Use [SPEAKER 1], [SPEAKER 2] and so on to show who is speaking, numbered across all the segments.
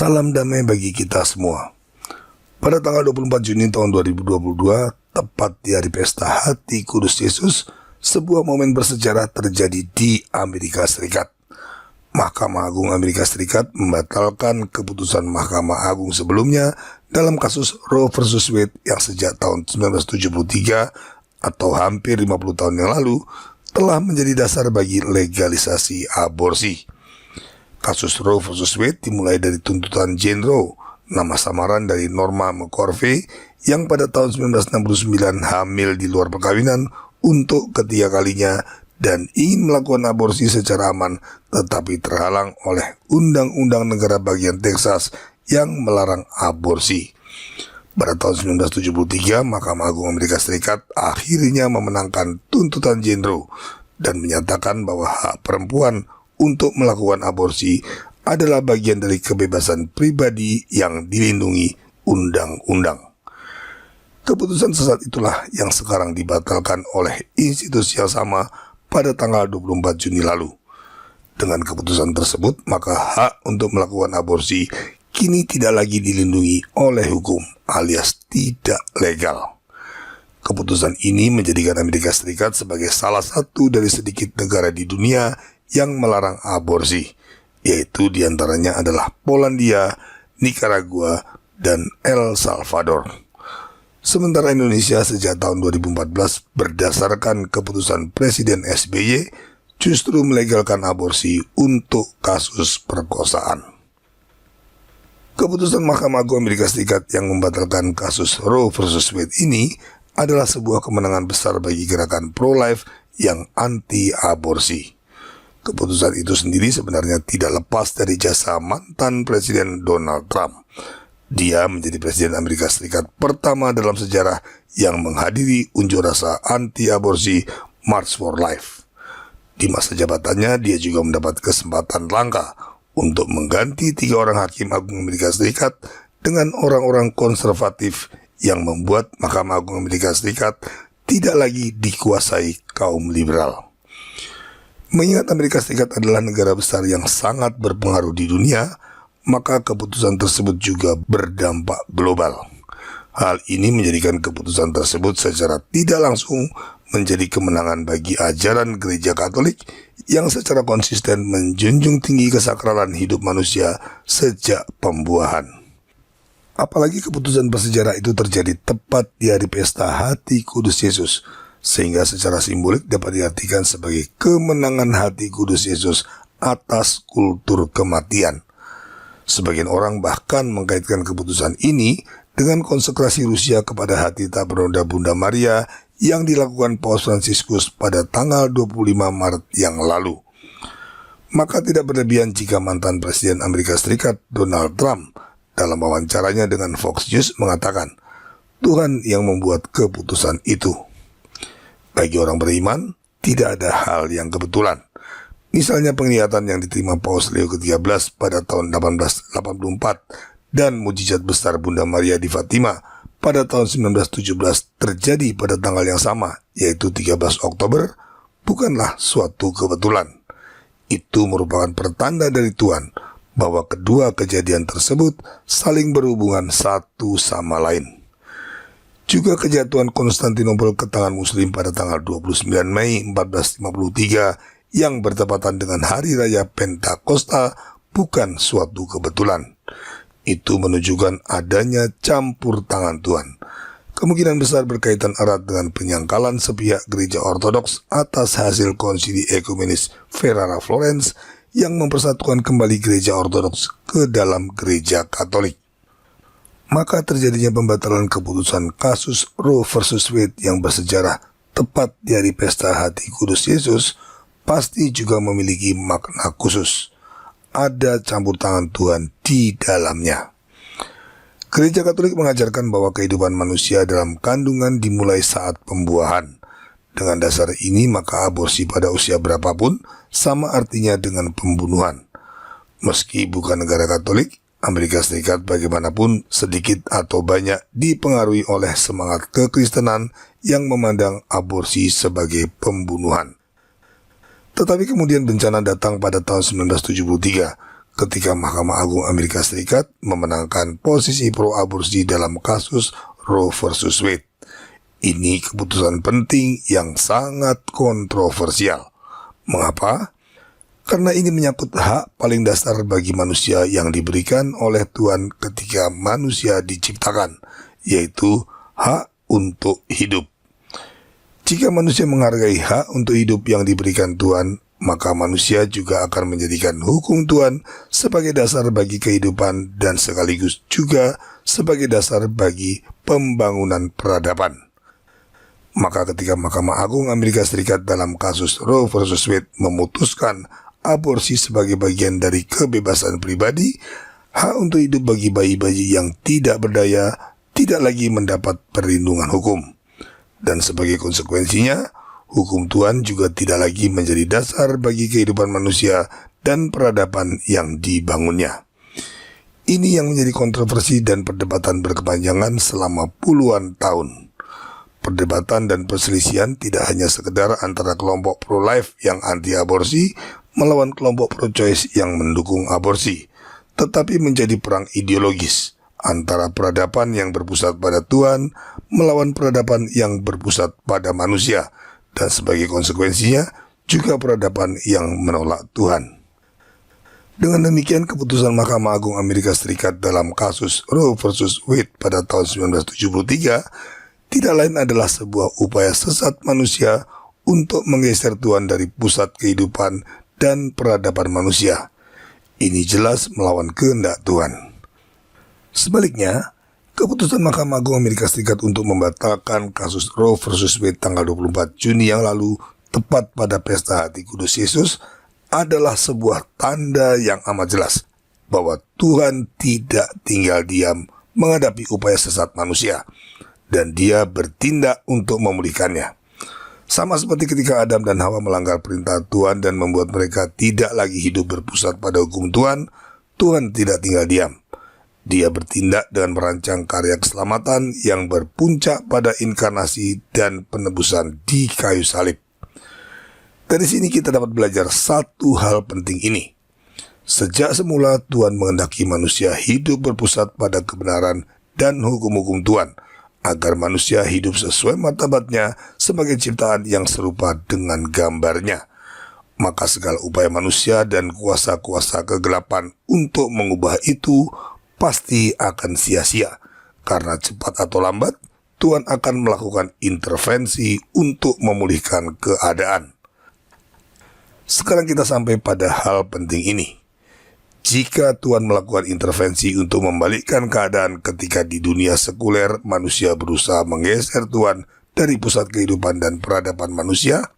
[SPEAKER 1] Salam damai bagi kita semua. Pada tanggal 24 Juni tahun 2022, tepat di hari pesta Hati Kudus Yesus, sebuah momen bersejarah terjadi di Amerika Serikat. Mahkamah Agung Amerika Serikat membatalkan keputusan Mahkamah Agung sebelumnya dalam kasus Roe vs Wade yang sejak tahun 1973 atau hampir 50 tahun yang lalu telah menjadi dasar bagi legalisasi aborsi. Kasus Roe vs Wade dimulai dari tuntutan Jane Roe, nama samaran dari Norma McCorvey, yang pada tahun 1969 hamil di luar perkawinan untuk ketiga kalinya dan ingin melakukan aborsi secara aman, tetapi terhalang oleh Undang-Undang Negara Bagian Texas yang melarang aborsi. Pada tahun 1973, Mahkamah Agung Amerika Serikat akhirnya memenangkan tuntutan Jane Roe dan menyatakan bahwa hak perempuan untuk melakukan aborsi adalah bagian dari kebebasan pribadi yang dilindungi undang-undang. Keputusan sesat itulah yang sekarang dibatalkan oleh institusi yang sama pada tanggal 24 Juni lalu. Dengan keputusan tersebut, maka hak untuk melakukan aborsi kini tidak lagi dilindungi oleh hukum alias tidak legal. Keputusan ini menjadikan Amerika Serikat sebagai salah satu dari sedikit negara di dunia yang melarang aborsi, yaitu diantaranya adalah Polandia, Nicaragua, dan El Salvador. Sementara Indonesia sejak tahun 2014 berdasarkan keputusan Presiden SBY justru melegalkan aborsi untuk kasus perkosaan. Keputusan Mahkamah Agung Amerika Serikat yang membatalkan kasus Roe vs Wade ini adalah sebuah kemenangan besar bagi gerakan pro-life yang anti-aborsi. Keputusan itu sendiri sebenarnya tidak lepas dari jasa mantan Presiden Donald Trump. Dia menjadi Presiden Amerika Serikat pertama dalam sejarah yang menghadiri unjuk rasa anti-aborsi March for Life. Di masa jabatannya, dia juga mendapat kesempatan langka untuk mengganti 3 orang hakim agung Amerika Serikat dengan orang-orang konservatif yang membuat Mahkamah Agung Amerika Serikat tidak lagi dikuasai kaum liberal. Mengingat Amerika Serikat adalah negara besar yang sangat berpengaruh di dunia, maka keputusan tersebut juga berdampak global. Hal ini menjadikan keputusan tersebut secara tidak langsung menjadi kemenangan bagi ajaran Gereja Katolik yang secara konsisten menjunjung tinggi kesakralan hidup manusia sejak pembuahan. Apalagi keputusan bersejarah itu terjadi tepat di hari pesta Hati Kudus Yesus, sehingga secara simbolik dapat diartikan sebagai kemenangan hati kudus Yesus atas kultur kematian. Sebagian orang bahkan mengkaitkan keputusan ini dengan konsekrasi Rusia kepada hati tak bernoda Bunda Maria yang dilakukan Paus Fransiskus pada tanggal 25 Maret yang lalu. Maka tidak berlebihan jika mantan Presiden Amerika Serikat Donald Trump dalam wawancaranya dengan Fox News mengatakan, Tuhan yang membuat keputusan itu. Bagi orang beriman, tidak ada hal yang kebetulan. Misalnya penglihatan yang diterima Paus Leo ke-13 pada tahun 1884 dan mujizat besar Bunda Maria di Fatima pada tahun 1917 terjadi pada tanggal yang sama, yaitu 13 Oktober, bukanlah suatu kebetulan. Itu merupakan pertanda dari Tuhan bahwa kedua kejadian tersebut saling berhubungan satu sama lain. Juga kejatuhan Konstantinopel ke tangan Muslim pada tanggal 29 Mei 1453 yang bertepatan dengan Hari Raya Pentakosta bukan suatu kebetulan. Itu menunjukkan adanya campur tangan Tuhan. Kemungkinan besar berkaitan erat dengan penyangkalan sepihak Gereja Ortodoks atas hasil konsili ekumenis Ferrara Florence yang mempersatukan kembali Gereja Ortodoks ke dalam Gereja Katolik. Maka terjadinya pembatalan keputusan kasus Roe vs Wade yang bersejarah tepat di hari pesta Hati Kudus Yesus pasti juga memiliki makna khusus. Ada campur tangan Tuhan di dalamnya. Gereja Katolik mengajarkan bahwa kehidupan manusia dalam kandungan dimulai saat pembuahan. Dengan dasar ini maka aborsi pada usia berapapun sama artinya dengan pembunuhan. Meski bukan negara Katolik, Amerika Serikat bagaimanapun sedikit atau banyak dipengaruhi oleh semangat kekristenan yang memandang aborsi sebagai pembunuhan. Tetapi kemudian bencana datang pada tahun 1973 ketika Mahkamah Agung Amerika Serikat memenangkan posisi pro-aborsi dalam kasus Roe versus Wade. Ini keputusan penting yang sangat kontroversial. Mengapa? Karena ini menyangkut hak paling dasar bagi manusia yang diberikan oleh Tuhan ketika manusia diciptakan, yaitu hak untuk hidup. Jika manusia menghargai hak untuk hidup yang diberikan Tuhan, maka manusia juga akan menjadikan hukum Tuhan sebagai dasar bagi kehidupan dan sekaligus juga sebagai dasar bagi pembangunan peradaban. Maka ketika Mahkamah Agung Amerika Serikat dalam kasus Roe versus Wade memutuskan aborsi sebagai bagian dari kebebasan pribadi, hak untuk hidup bagi bayi-bayi yang tidak berdaya tidak lagi mendapat perlindungan hukum. Dan sebagai konsekuensinya, hukum Tuhan juga tidak lagi menjadi dasar bagi kehidupan manusia dan peradaban yang dibangunnya. Ini yang menjadi kontroversi dan perdebatan berkepanjangan selama puluhan tahun. Perdebatan dan perselisihan tidak hanya sekedar antara kelompok pro-life yang anti-aborsi melawan kelompok pro-choice yang mendukung aborsi, tetapi menjadi perang ideologis antara peradaban yang berpusat pada Tuhan melawan peradaban yang berpusat pada manusia, dan sebagai konsekuensinya juga peradaban yang menolak Tuhan. Dengan demikian, keputusan Mahkamah Agung Amerika Serikat dalam kasus Roe versus Wade pada tahun 1973 tidak lain adalah sebuah upaya sesat manusia untuk menggeser Tuhan dari pusat kehidupan dan peradaban manusia. Ini jelas melawan kehendak Tuhan. Sebaliknya, keputusan Mahkamah Agung Amerika Serikat untuk membatalkan kasus Roe versus Wade tanggal 24 Juni yang lalu, tepat pada pesta Hati Kudus Yesus, adalah sebuah tanda yang amat jelas bahwa Tuhan tidak tinggal diam menghadapi upaya sesat manusia, dan Dia bertindak untuk memulihkannya. Sama seperti ketika Adam dan Hawa melanggar perintah Tuhan dan membuat mereka tidak lagi hidup berpusat pada hukum Tuhan, Tuhan tidak tinggal diam. Dia bertindak dengan merancang karya keselamatan yang berpuncak pada inkarnasi dan penebusan di kayu salib. Dari sini kita dapat belajar satu hal penting ini. Sejak semula Tuhan menghendaki manusia hidup berpusat pada kebenaran dan hukum-hukum Tuhan, agar manusia hidup sesuai martabatnya sebagai ciptaan yang serupa dengan gambarnya. Maka segala upaya manusia dan kuasa-kuasa kegelapan untuk mengubah itu pasti akan sia-sia, karena cepat atau lambat Tuhan akan melakukan intervensi untuk memulihkan keadaan. Sekarang kita sampai pada hal penting ini. Jika Tuhan melakukan intervensi untuk membalikkan keadaan ketika di dunia sekuler manusia berusaha menggeser Tuhan dari pusat kehidupan dan peradaban manusia,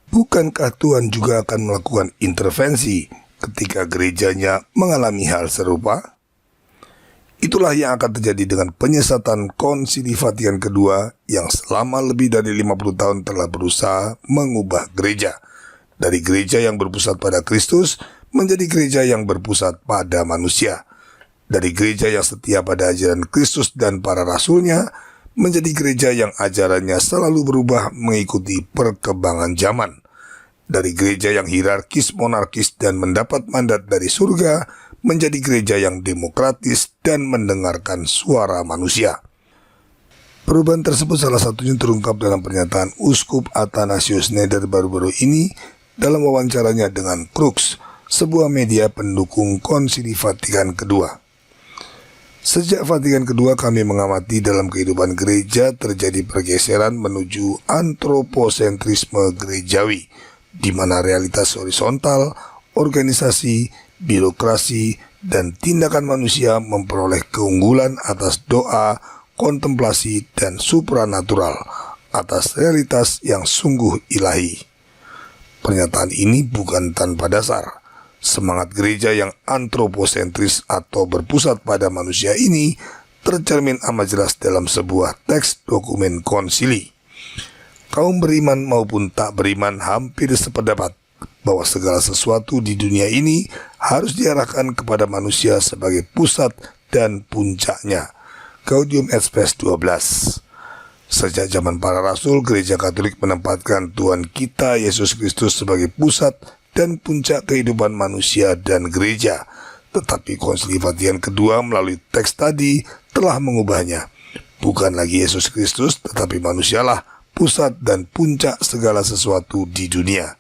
[SPEAKER 1] bukankah Tuhan juga akan melakukan intervensi ketika gerejanya mengalami hal serupa? Itulah yang akan terjadi dengan penyesatan Konsili Vatikan II yang selama lebih dari 50 tahun telah berusaha mengubah gereja dari gereja yang berpusat pada Kristus menjadi gereja yang berpusat pada manusia, dari gereja yang setia pada ajaran Kristus dan para rasulnya menjadi gereja yang ajarannya selalu berubah mengikuti perkembangan zaman, dari gereja yang hierarkis monarkis dan mendapat mandat dari surga menjadi gereja yang demokratis dan mendengarkan suara manusia. Perubahan tersebut salah satunya terungkap dalam pernyataan Uskup Athanasius Schneider baru-baru ini dalam wawancaranya dengan Crux, sebuah media pendukung Konsili Vatikan II. Sejak Vatikan II kami mengamati dalam kehidupan gereja terjadi pergeseran menuju antroposentrisme gerejawi, di mana realitas horizontal, organisasi, birokrasi, dan tindakan manusia memperoleh keunggulan atas doa, kontemplasi, dan supranatural atas realitas yang sungguh ilahi. Pernyataan ini bukan tanpa dasar. Semangat gereja yang antroposentris atau berpusat pada manusia ini tercermin amat jelas dalam sebuah teks dokumen konsili. Kaum beriman maupun tak beriman hampir sependapat bahwa segala sesuatu di dunia ini harus diarahkan kepada manusia sebagai pusat dan puncaknya. Gaudium et Spes 12. Sejak zaman para rasul, gereja Katolik menempatkan Tuhan kita Yesus Kristus sebagai pusat dan puncak kehidupan manusia dan gereja. Tetapi Konsili Vatikan kedua melalui teks tadi telah mengubahnya. Bukan lagi Yesus Kristus, tetapi manusialah pusat dan puncak segala sesuatu di dunia.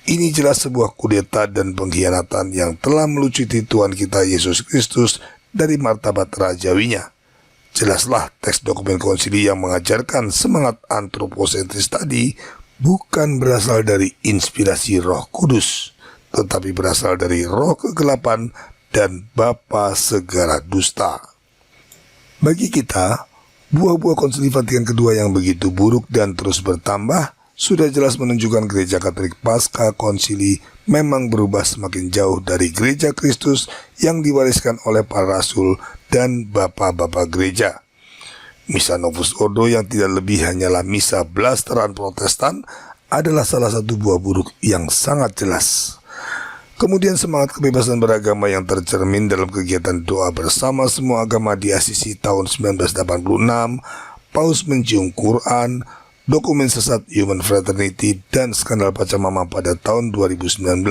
[SPEAKER 1] Ini jelas sebuah kudeta dan pengkhianatan yang telah melucuti Tuhan kita Yesus Kristus dari martabat rajawinya. Jelaslah teks dokumen konsili yang mengajarkan semangat antroposentris tadi bukan berasal dari inspirasi Roh Kudus, tetapi berasal dari roh kegelapan dan bapa segala dusta. Bagi kita, buah-buah Konsili Vatikan kedua yang begitu buruk dan terus bertambah sudah jelas menunjukkan Gereja Katolik pasca konsili memang berubah semakin jauh dari Gereja Kristus yang diwariskan oleh para rasul dan bapak-bapak gereja. Misa Novus Ordo yang tidak lebih hanyalah misa blasteran Protestan adalah salah satu buah buruk yang sangat jelas. Kemudian semangat kebebasan beragama yang tercermin dalam kegiatan doa bersama semua agama di Asisi tahun 1986, Paus mencium Quran, dokumen sesat Human Fraternity, dan skandal Pachamama pada tahun 2019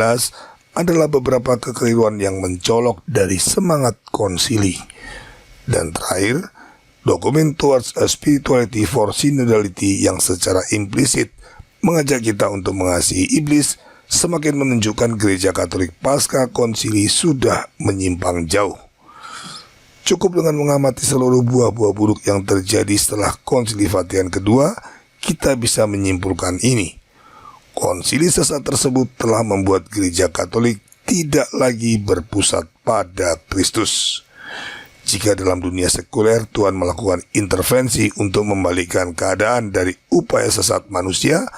[SPEAKER 1] adalah beberapa kekeliruan yang mencolok dari semangat konsili. Dan terakhir, dokumen Towards a Spirituality for Synodality yang secara implisit mengajak kita untuk mengasihi iblis semakin menunjukkan Gereja Katolik pasca konsili sudah menyimpang jauh. Cukup dengan mengamati seluruh buah-buah buruk yang terjadi setelah Konsili Vatikan kedua, kita bisa menyimpulkan ini. Konsili sesat tersebut telah membuat Gereja Katolik tidak lagi berpusat pada Kristus. Jika dalam dunia sekuler Tuhan melakukan intervensi untuk membalikkan keadaan dari upaya sesat manusia,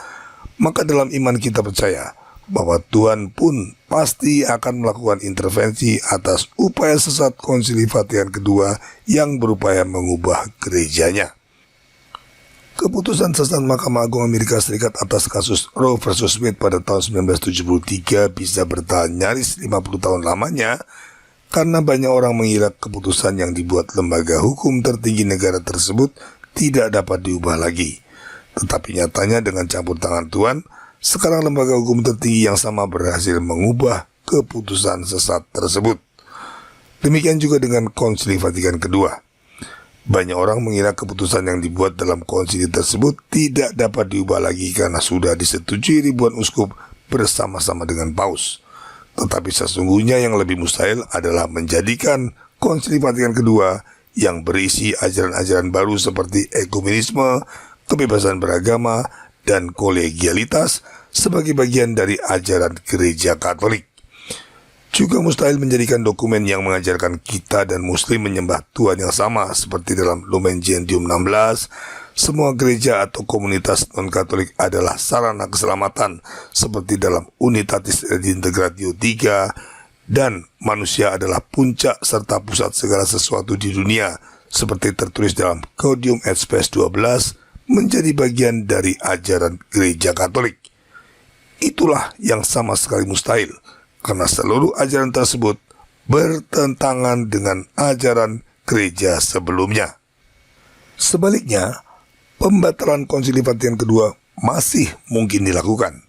[SPEAKER 1] maka dalam iman kita percaya bahwa Tuhan pun pasti akan melakukan intervensi atas upaya sesat Konsili Vatikan kedua yang berupaya mengubah gerejanya. Keputusan sesat Mahkamah Agung Amerika Serikat atas kasus Roe versus Wade pada tahun 1973 bisa bertahan nyaris 50 tahun lamanya karena banyak orang mengira keputusan yang dibuat lembaga hukum tertinggi negara tersebut tidak dapat diubah lagi. Tetapi nyatanya dengan campur tangan Tuhan, sekarang lembaga hukum tertinggi yang sama berhasil mengubah keputusan sesat tersebut. Demikian juga dengan Konsili Vatikan kedua. Banyak orang mengira keputusan yang dibuat dalam konsili tersebut tidak dapat diubah lagi karena sudah disetujui ribuan uskup bersama-sama dengan Paus. Tetapi sesungguhnya yang lebih mustahil adalah menjadikan Konsili Vatikan kedua yang berisi ajaran-ajaran baru seperti ekumenisme, kebebasan beragama, dan kolegialitas sebagai bagian dari ajaran Gereja Katolik. Juga mustahil menjadikan dokumen yang mengajarkan kita dan Muslim menyembah Tuhan yang sama seperti dalam Lumen Gentium 16. Semua gereja atau komunitas non-Katolik adalah sarana keselamatan seperti dalam Unitatis Redintegratio 3, dan manusia adalah puncak serta pusat segala sesuatu di dunia seperti tertulis dalam Gaudium et Spes 12 menjadi bagian dari ajaran Gereja Katolik. Itulah yang sama sekali mustahil karena seluruh ajaran tersebut bertentangan dengan ajaran gereja sebelumnya. Sebaliknya, pembatalan Konsili Vatikan kedua masih mungkin dilakukan.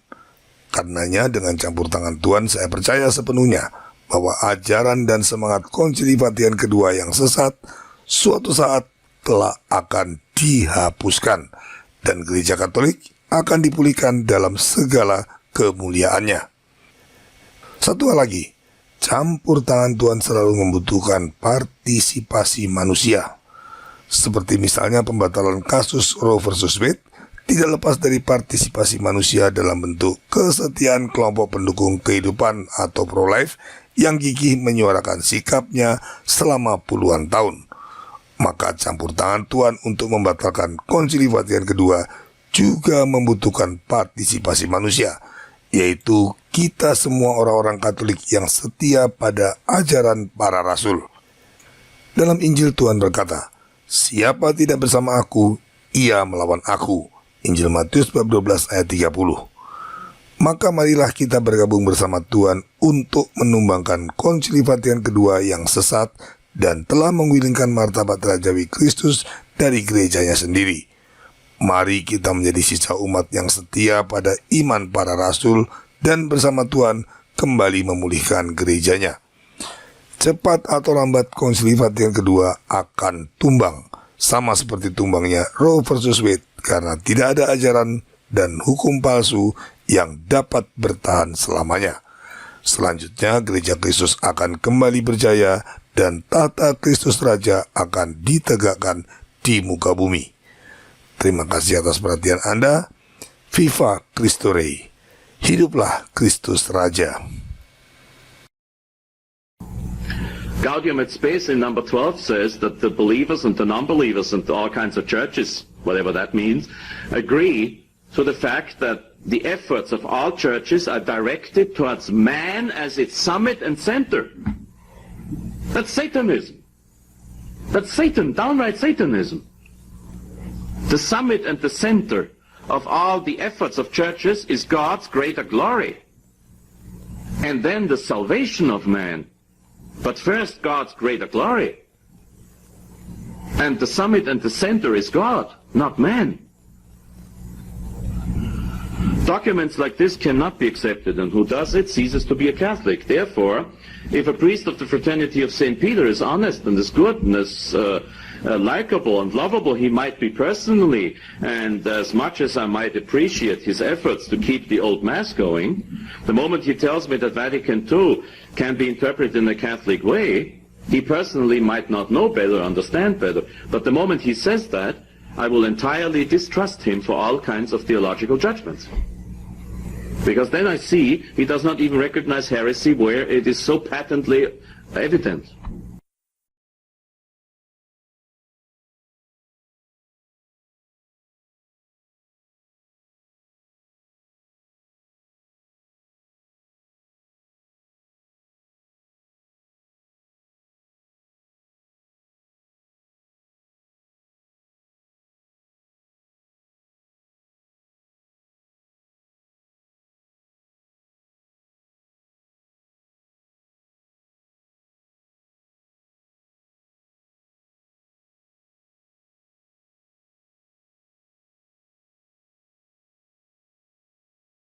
[SPEAKER 1] Karenanya dengan campur tangan Tuhan saya percaya sepenuhnya bahwa ajaran dan semangat Konsili Vatikan kedua yang sesat suatu saat kelak akan dihapuskan dan Gereja Katolik akan dipulihkan dalam segala kemuliaannya. Satu hal lagi, campur tangan Tuhan selalu membutuhkan partisipasi manusia. Seperti misalnya pembatalan kasus Roe versus Wade tidak lepas dari partisipasi manusia dalam bentuk kesetiaan kelompok pendukung kehidupan atau pro-life yang gigih menyuarakan sikapnya selama puluhan tahun. Maka campur tangan Tuhan untuk membatalkan Konsili Vatikan kedua juga membutuhkan partisipasi manusia, yaitu kita semua orang-orang Katolik yang setia pada ajaran para rasul. Dalam Injil Tuhan berkata, "Siapa tidak bersama aku, ia melawan aku." Injil Matius bab 12 ayat 30. Maka marilah kita bergabung bersama Tuhan untuk menumbangkan Konsili Vatikan kedua yang sesat dan telah menggulingkan martabat rajawi Kristus dari gerejanya sendiri. Mari kita menjadi sisa umat yang setia pada iman para rasul dan bersama Tuhan kembali memulihkan gerejanya. cepat atau lambat Konsili Vatikan kedua akan tumbang, sama seperti tumbangnya Roe versus Wade, karena tidak ada ajaran dan hukum palsu yang dapat bertahan selamanya. Selanjutnya, Gereja Kristus akan kembali berjaya dan tahta Kristus Raja akan ditegakkan di muka bumi. Terima kasih atas perhatian Anda. Viva Cristo Rey. Hiduplah Kristus Raja.
[SPEAKER 2] Gaudium et Spes in number 12 says that the believers and the non-believers and all kinds of churches, whatever that means, agree to the fact that the efforts of all churches are directed towards man as its summit and center. That's Satanism. That's Satan, downright Satanism. The summit and the center of all the efforts of churches is God's greater glory. And then the salvation of man. But first God's greater glory. And the summit and the center is God, not man. Documents like this cannot be accepted, and who does it ceases to be a Catholic. Therefore, if a priest of the Fraternity of St. Peter is honest and is good and is likable and lovable, he might be personally, and as much as I might appreciate his efforts to keep the old Mass going, the moment he tells me that Vatican II can be interpreted in a Catholic way, he personally might not know better, understand better, but the moment he says that, I will entirely distrust him for all kinds of theological judgments. Because then I see he does not even recognize heresy where it is so patently evident.